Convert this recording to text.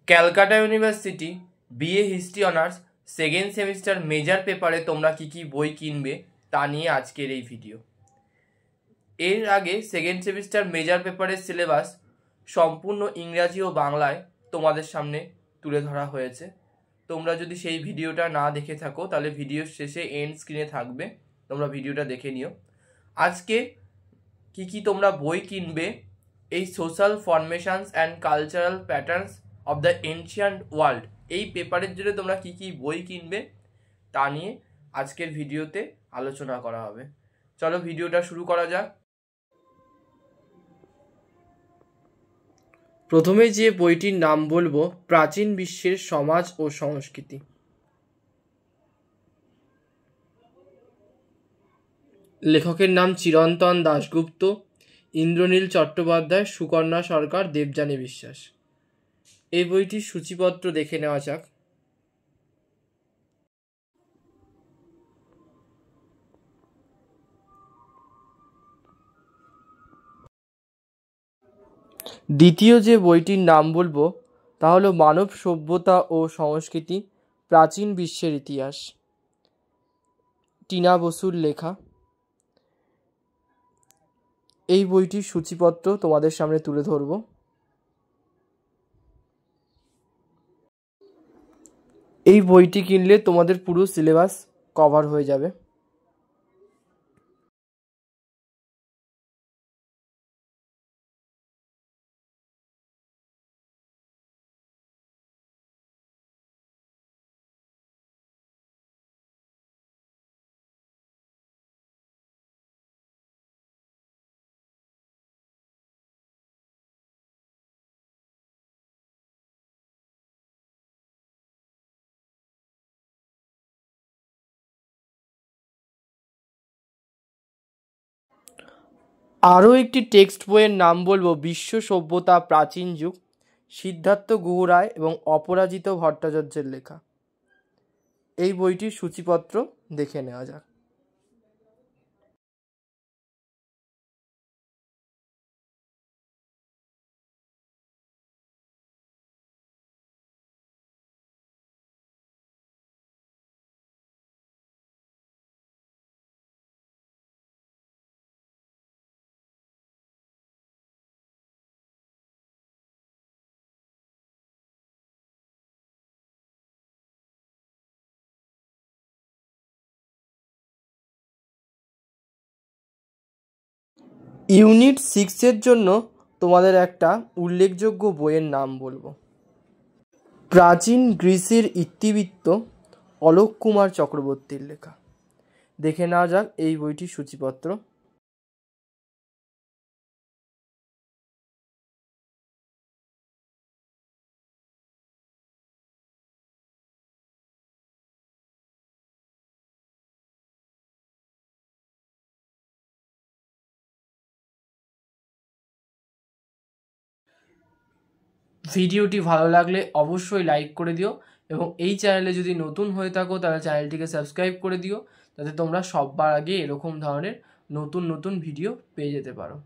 Calcutta university BA history honours second semester major পেপারে তোমরা কি কি বই কিনবে তা নিয়ে আজকের এই ভিডিও। এর আগে সেকেন্ড সেমিস্টার মেজর পেপারের সিলেবাস সম্পূর্ণ ইংরাজি ও বাংলায় তোমাদের সামনে তুলে ধরা হয়েছে। তোমরা যদি সেই ভিডিওটা না দেখে থাকো তাহলে ভিডিওর শেষে এন্ড স্ক্রিনে থাকবে, তোমরা ভিডিওটা দেখে নিও। আজকে কি কি তোমরা বই কিনবে এই social formations and cultural patterns of the ancient world এই পেপারের জন্য তোমরা কি কি বই কিনবে তা নিয়ে আজকের ভিডিওতে আলোচনা করা হবে। চলো ভিডিওটা শুরু করা যাক। প্রথমে যে বইটির নাম বলবো প্রাচীন বিশ্বের সমাজ ও সংস্কৃতি। লেখকের নাম চিরন্তন দাশগুপ্ত, ইন্দ্রনীল চট্টোপাধ্যায়, সুকন্যা সরকার, দেবযানী বিশ্বাস। এই বইটির সূচিপত্র দেখে নেওয়া যাক। দ্বিতীয় যে বইটির নাম বলবো তা হলো মানব সভ্যতা ও সংস্কৃতি, প্রাচীন বিশ্বের ইতিহাস, টিনা বসুর লেখা। এই বইটির সূচিপত্র তোমাদের সামনে তুলে ধরব। এই বইটি কিনলে তোমাদের পুরো সিলেবাস কভার হয়ে যাবে। আরও একটি টেক্সট বইয়ের নাম বলবো বিশ্ব সভ্যতা প্রাচীন যুগ, সিদ্ধার্থ গুহ রায় এবং অপরাজিত ভট্টাচার্যের লেখা। এই বইটির সূচিপত্র দেখে নেওয়া যাক। ইউনিট 6-এর জন্য তোমাদের একটা উল্লেখযোগ্য বইয়ের নাম বলবো প্রাচীন গ্রিসের ইতিবৃত্ত, অলোক কুমার চক্রবর্তীর লেখা। দেখে নেওয়া যাক এই বইটির সূচিপত্র। ভিডিওটি ভালো লাগলে অবশ্যই লাইক করে দিও এবং এই চ্যানেলে যদি নতুন হয়ে থাকো তাহলে চ্যানেলটিকে সাবস্ক্রাইব করে দিও, যাতে তোমরা সবার আগে এরকম ধরনের নতুন নতুন ভিডিও পেয়ে যেতে পারো।